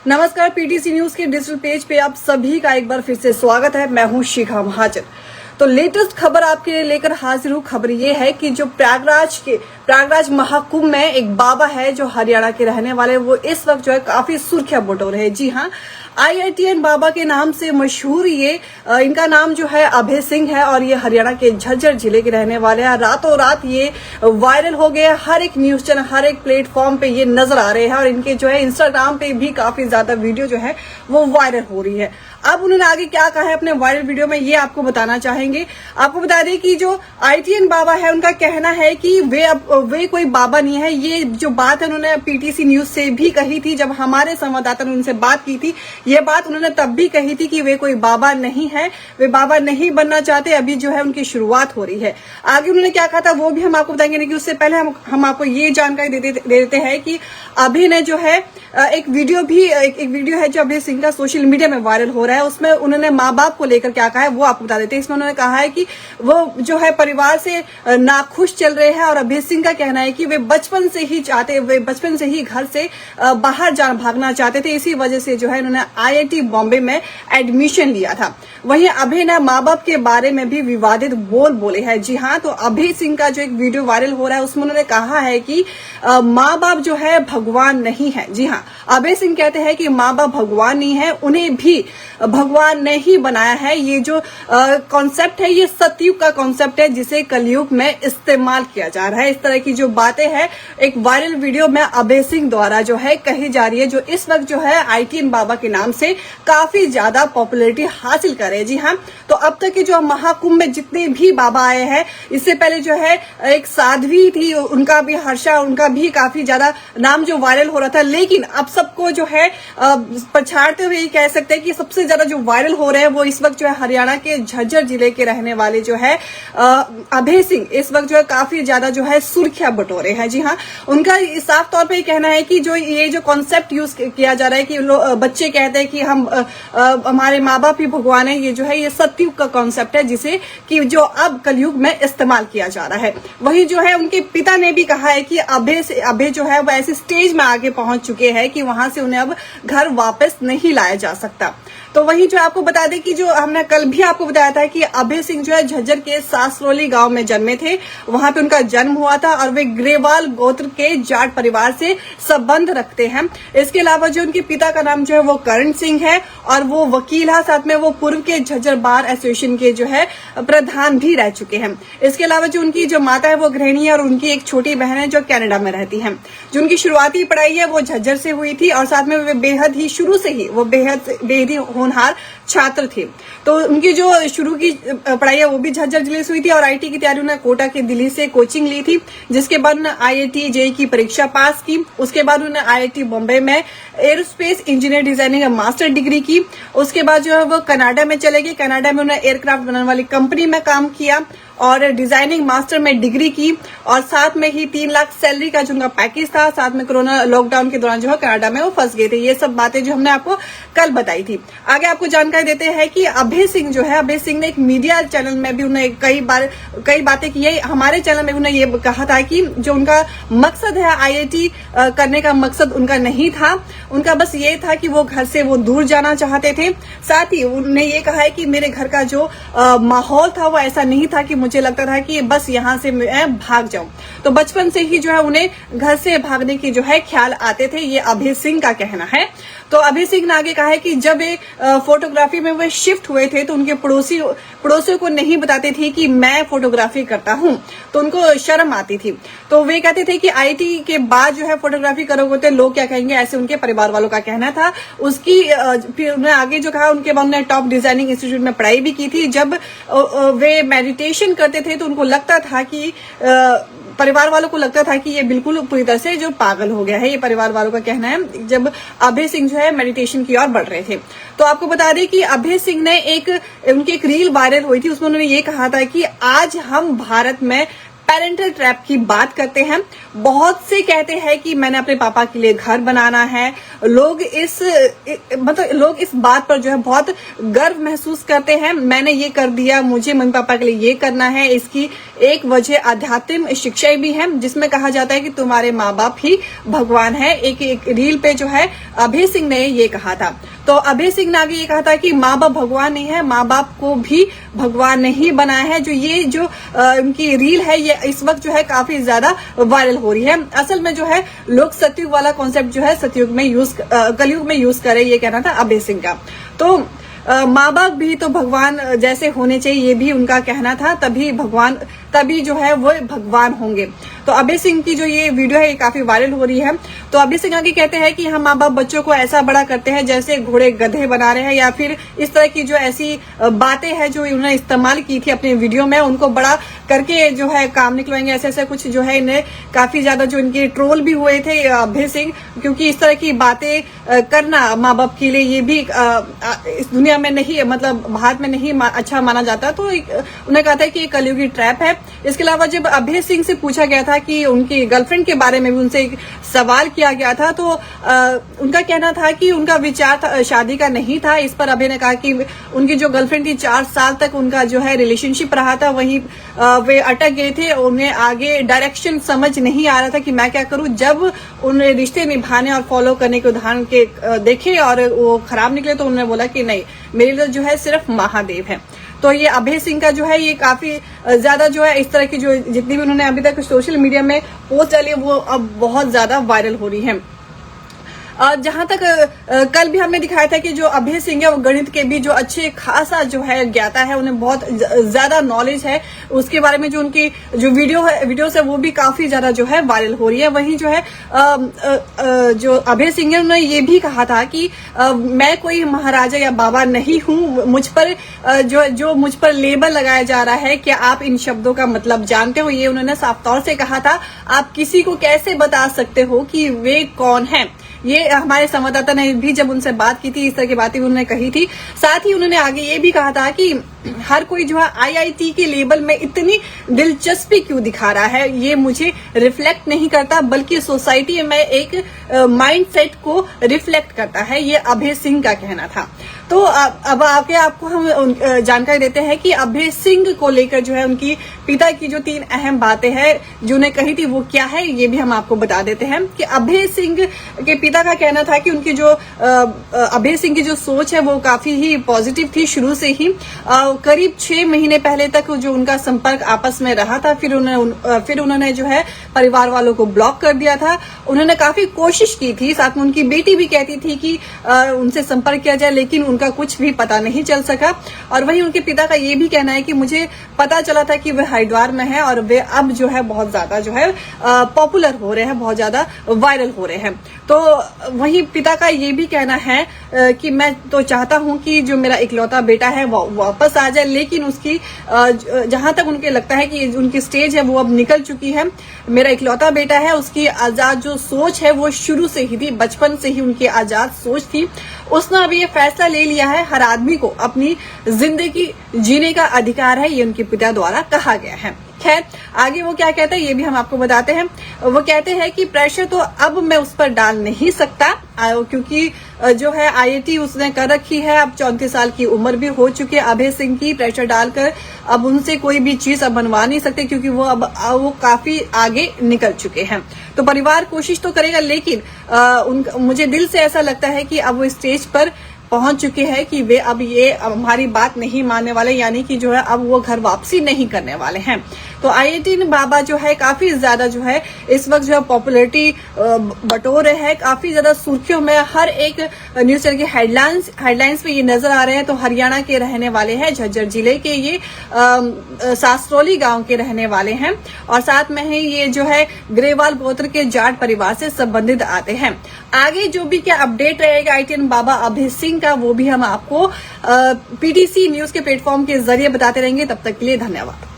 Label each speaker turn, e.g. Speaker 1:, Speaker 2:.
Speaker 1: नमस्कार, PTC news के digital page पे आप सभी का एक बार फिर से स्वागत है। मैं हूं शिखा महाजन। तो लेटेस्ट खबर आपके लिए लेकर हाजिर हूं। खबर ये है कि जो प्रयागराज महाकुंभ में एक बाबा है जो हरियाणा के रहने वाले, वो इस वक्त जो है काफी सुर्खियां बटोर रहे हैं। जी हाँ, IITN बाबा के नाम से मशहूर इनका नाम जो है अभय सिंह है और ये हरियाणा के झज्जर जिले के रहने वाले हैं। रातों रात ये वायरल हो गए, हर एक न्यूज चैनल, हर एक प्लेटफॉर्म पे ये नजर आ रहे हैं और इनके जो है इंस्टाग्राम पे भी काफी ज्यादा वीडियो जो है वो वायरल हो रही है। अब उन्होंने आगे क्या कहा है अपने वायरल वीडियो में, ये आपको बताना चाहेंगे। आपको बता दें कि जो IITN बाबा है, उनका कहना है कि वे कोई बाबा नहीं है। ये जो बात है उन्होंने पीटीसी न्यूज से भी कही थी, जब हमारे संवाददाता ने उनसे बात की थी। ये बात उन्होंने तब भी कही थी कि वे कोई बाबा नहीं है, वे बाबा नहीं बनना चाहते। अभी जो है उनकी शुरुआत हो रही है। आगे उन्होंने क्या कहा था वो भी हम आपको बताएंगे, लेकिन उससे पहले हम आपको ये जानकारी दे देते हैं कि अभी ने जो है एक वीडियो है जो अभय सिंह का सोशल मीडिया में वायरल हो रहा है। उसमें उन्होंने माँ बाप को लेकर क्या कहा है वो आपको बता देते हैं। इसमें उन्होंने कहा है कि वो जो है परिवार से नाखुश चल रहे हैं और अभय सिंह का कहना है कि वे बचपन से ही घर से बाहर भागना चाहते थे। इसी वजह से जो है उन्होंने IIT बॉम्बे में एडमिशन लिया था। वहीं अभय ने माँ बाप के बारे में भी विवादित बोले हैं। जी हाँ, तो अभय सिंह का जो एक वीडियो वायरल हो रहा है उसमें उन्होंने कहा है कि माँ बाप जो है भगवान नहीं है। जी हाँ, अभय सिंह कहते हैं कि माँ बाप भगवान नहीं है, उन्हें भी भगवान ने ही बनाया है। ये जो कॉन्सेप्ट है ये सतयुग का कॉन्सेप्ट है जिसे कलयुग में इस्तेमाल किया जा रहा है। इस तरह की जो बातें हैं एक वायरल वीडियो में अभय सिंह द्वारा जो है कही जा रही है, जो इस वक्त जो है IITN बाबा के नाम से काफी ज्यादा पॉपुलैरिटी हासिल कर रहे हैं। जी हाँ, तो अब तक के जो महाकुंभ में जितने भी बाबा आए हैं, इससे पहले जो है एक साध्वी थी, उनका भी हर्षा, उनका भी काफी ज्यादा नाम जो वायरल हो रहा था। लेकिन अब सबको जो है पछाड़ते हुए कह सकते हैं कि सबसे ज्यादा जो वायरल हो रहे हैं वो इस वक्त जो है हरियाणा के झज्जर जिले के रहने वाले जो है अभय सिंह इस वक्त जो है काफी ज्यादा जो है सुर्खियां बटोरे हैं। जी हाँ, उनका साफ तौर पे कहना है कि जो ये जो कॉन्सेप्ट यूज किया जा रहा है कि बच्चे कहते हैं कि हमारे माँ बाप ही भगवान है, ये जो है ये सतयुग का कॉन्सेप्ट है जिसे कि जो अब कलयुग में इस्तेमाल किया जा रहा है। वही जो है उनके पिता ने भी कहा है कि अभय जो है वो ऐसे स्टेज में आगे पहुंच चुके हैं कि वहां से उन्हें अब घर वापस नहीं लाया जा सकता। तो वही जो आपको बता दें कि जो हमने कल भी आपको बताया था कि अभय सिंह जो है झज्जर के सासरोली गांव में जन्मे थे, वहां पे उनका जन्म हुआ था और वे ग्रेवाल गोत्र के जाट परिवार से संबंध रखते हैं। इसके अलावा जो उनके पिता का नाम जो है वो करण सिंह है और वो वकील है, साथ में वो पूर्व के झज्जर बार एसोसिएशन के जो है प्रधान भी रह चुके हैं। इसके अलावा जो उनकी जो माता है वो गृहिणी है और उनकी एक छोटी बहन है जो कनाडा में रहती है। जो उनकी शुरुआती पढ़ाई है वो झज्जर से हुई थी और साथ में वे बेहद ही शुरू से ही वो बेहद ही होनहार छात्र थे। तो उनकी जो शुरू की पढ़ाई है वो भी झज्जर जिले से हुई थी और IIT की तैयारी उन्होंने कोटा के दिल्ली से कोचिंग ली थी, जिसके बाद उन्होंने IIT JEE की परीक्षा पास की। उसके बाद उन्होंने IIT बॉम्बे में aerospace engineer designing master degree की। उसके बाद जो है वो कनाडा में चले गए। कनाडा में उन्होंने एयरक्राफ्ट बनाने वाली कंपनी में काम किया और डिजाइनिंग मास्टर में डिग्री की और साथ में ही 3 लाख सैलरी का जो उनका पैकेज था। साथ में कोरोना लॉकडाउन के दौरान जो है कनाडा में वो फंस गए थे। ये सब बातें जो हमने आपको कल बताई थी। आगे आपको जानकारी देते हैं कि अभय सिंह जो है, अभय सिंह ने एक मीडिया चैनल में भी उन्होंने कई बातें की है। हमारे चैनल में उन्होंने ये कहा था कि जो उनका मकसद है IIT करने का मकसद उनका नहीं था, उनका बस ये था कि वो घर से वो दूर जाना चाहते थे। साथ ही उन्होंने ये कहा है कि मेरे घर का जो माहौल था वो ऐसा नहीं था कि मुझे लगता था कि बस यहाँ से मैं भाग जाऊं। तो बचपन से ही जो है उन्हें घर से भागने की जो है ख्याल आते थे, ये अभय सिंह का कहना है। तो अभय सिंह ने आगे कहा है कि जब वे फोटोग्राफी में वे शिफ्ट हुए थे तो उनके पड़ोसियों को नहीं बताते थे कि मैं फोटोग्राफी करता हूं, तो उनको शर्म आती थी। तो वे कहते थे कि IIT के बाद जो है फोटोग्राफी करोगे तो लोग क्या कहेंगे, ऐसे उनके परिवार वालों का कहना था। उसकी फिर उन्होंने आगे जो कहा, उनके बाद उन्होंने टॉप डिजाइनिंग इंस्टीट्यूट में पढ़ाई भी की थी। जब वे मेडिटेशन करते थे तो उनको लगता था कि परिवार वालों को लगता था कि ये बिल्कुल पूरी तरह से जो पागल हो गया है, ये परिवार वालों का कहना है, जब अभय सिंह जो है मेडिटेशन की ओर बढ़ रहे थे। तो आपको बता दें कि अभय सिंह ने उनकी एक रील वायरल हुई थी, उसमें उन्होंने ये कहा था कि आज हम भारत में पेरेंटल ट्रैप की बात करते हैं। बहुत से कहते हैं कि मैंने अपने पापा के लिए घर बनाना है। लोग इस बात पर जो है बहुत गर्व महसूस करते हैं, मैंने ये कर दिया, मुझे मम्मी पापा के लिए ये करना है। इसकी एक वजह आध्यात्मिक शिक्षाएं भी है, जिसमें कहा जाता है कि तुम्हारे माँ बाप ही भगवान है। एक रील पे जो है अभय सिंह ने ये कहा था। तो अभय सिंह ने आगे ये कहा था कि माँ बाप भगवान नहीं है, माँ बाप को भी भगवान नहीं बनाया है। जो उनकी रील है ये इस वक्त जो है काफी ज्यादा वायरल हो रही है। असल में जो है लोग सतयुग वाला कॉन्सेप्ट जो है सतयुग में कलयुग में यूज करे, ये कहना था अभय सिंह का। तो माँ बाप भी तो भगवान जैसे होने चाहिए, ये भी उनका कहना था, तभी जो है वो भगवान होंगे। तो अभय सिंह की जो ये वीडियो है ये काफी वायरल हो रही है। तो अभय सिंह आगे कहते हैं कि हम माँ बाप बच्चों को ऐसा बड़ा करते हैं जैसे घोड़े गधे बना रहे हैं, या फिर इस तरह की जो ऐसी बातें हैं जो उन्होंने इस्तेमाल की थी अपने वीडियो में, उनको बड़ा करके जो है काम निकलवाएंगे, ऐसे कुछ जो है इन्हें काफी ज्यादा जो इनके ट्रोल भी हुए थे अभय सिंह, क्योंकि इस तरह की बातें करना माँ बाप के लिए ये भी इस दुनिया में नहीं, मतलब भारत में नहीं अच्छा माना जाता। तो उन्होंने कहा था कि ये कलयुगी ट्रैप है। इसके अलावा जब अभय सिंह से पूछा गया था कि उनकी गर्लफ्रेंड के बारे में भी उनसे एक सवाल किया गया था, तो उनका कहना था कि उनका विचार शादी का नहीं था। इस पर अभय ने कहा कि उनकी जो गर्लफ्रेंड थी 4 साल तक उनका जो है रिलेशनशिप रहा था, वहीं वे अटक गए थे, उन्हें आगे डायरेक्शन समझ नहीं आ रहा था कि मैं क्या करूं। जब उन्हें रिश्ते निभाने और फॉलो करने के उदाहरण के देखे और वो खराब निकले, तो उन्होंने बोला कि नहीं, मेरे लिए जो है सिर्फ महादेव है। तो ये अभय सिंह का जो है ये काफी ज्यादा जो है इस तरह की जो जितनी भी उन्होंने अभी तक सोशल मीडिया में पोस्ट डाली है वो अब बहुत ज्यादा वायरल हो रही है। जहां तक कल भी हमने दिखाया था कि जो अभय सिंह है वो गणित के भी जो अच्छे खासा जो है ज्ञाता है, उन्हें बहुत ज्यादा नॉलेज है। उसके बारे में जो उनकी जो वीडियोस है वो भी काफी ज्यादा जो है वायरल हो रही है। वहीं जो है जो अभय सिंह है उन्होंने ये भी कहा था कि मैं कोई महाराजा या बाबा नहीं हूं, मुझ पर जो मुझ पर लेबल लगाया जा रहा है, क्या आप इन शब्दों का मतलब जानते हो? ये उन्होंने साफ तौर से कहा था। आप किसी को कैसे बता सकते हो कि वे कौन है? ये हमारे संवाददाता ने भी जब उनसे बात की थी, इस तरह की बातें उन्होंने कही थी। साथ ही उन्होंने आगे ये भी कहा था कि हर कोई जो है आईआईटी के लेबल में इतनी दिलचस्पी क्यों दिखा रहा है, ये मुझे रिफ्लेक्ट नहीं करता, बल्कि सोसाइटी में एक माइंडसेट को रिफ्लेक्ट करता है, ये अभय सिंह का कहना था। तो अब आपको हम जानकारी देते हैं कि अभय सिंह को लेकर जो है उनकी पिता की जो 3 अहम बातें हैं जो उन्हें कही थी वो क्या है, ये भी हम आपको बता देते हैं। कि अभय सिंह के पिता का कहना था कि उनकी जो अभय सिंह की जो सोच है वो काफी ही पॉजिटिव थी शुरू से ही। करीब 6 महीने पहले तक जो उनका संपर्क आपस में रहा था, फिर उन्होंने जो है परिवार वालों को ब्लॉक कर दिया था। उन्होंने काफी कोशिश की थी, साथ में उनकी बेटी भी कहती थी कि उनसे संपर्क किया जाए, लेकिन उनका कुछ भी पता नहीं चल सका। और वहीं उनके पिता का ये भी कहना है कि मुझे पता चला था कि वे हरिद्वार में है और वे अब जो है बहुत ज्यादा जो है पॉपुलर हो रहे हैं, बहुत ज्यादा वायरल हो रहे हैं। तो वहीं पिता का ये भी कहना है कि मैं तो चाहता हूं कि जो मेरा इकलौता बेटा है वो वापस आ जाए, लेकिन उसकी जहां तक उनके लगता है कि उनकी स्टेज है वो अब निकल चुकी है। मेरा इकलौता बेटा है, उसकी आजाद जो सोच है वो शुरू से ही थी, बचपन से ही उनकी आजाद सोच थी। उसने अब ये फैसला ले लिया है, हर आदमी को अपनी जिंदगी जीने का अधिकार है, ये उनके पिता द्वारा कहा गया है। खैर आगे वो क्या कहते हैं ये भी हम आपको बताते हैं। वो कहते हैं कि प्रेशर तो अब मैं उस पर डाल नहीं सकता, क्योंकि जो है आईआईटी उसने कर रखी है, अब 34 साल की उम्र भी हो चुकी है अभय सिंह की। प्रेशर डालकर अब उनसे कोई भी चीज अब बनवा नहीं सकते, क्योंकि वो काफी आगे निकल चुके हैं। तो परिवार कोशिश तो करेगा, लेकिन मुझे दिल से ऐसा लगता है कि अब वो स्टेज पर पहुंच चुके हैं कि वे अब हमारी बात नहीं मानने वाले, यानी कि जो है अब वो घर वापसी नहीं करने वाले हैं। तो आईआईटी बाबा जो है काफी ज्यादा जो है इस वक्त जो है पॉपुलैरिटी बटोर रहे हैं, काफी ज्यादा सुर्खियों में, हर एक न्यूज चैनल की हेडलाइंस पे ये नजर आ रहे हैं। तो हरियाणा के रहने वाले हैं, झज्जर जिले के ये सासरौली गांव के रहने वाले हैं, और साथ में ही ये जो है ग्रेवाल गोत्र के जाट परिवार से संबंधित आते हैं। आगे जो भी क्या अपडेट रहेगा आईआईटी बाबा अभय सिंह का, वो भी हम आपको पीटीसी न्यूज के प्लेटफॉर्म के जरिए बताते रहेंगे। तब तक के लिए धन्यवाद।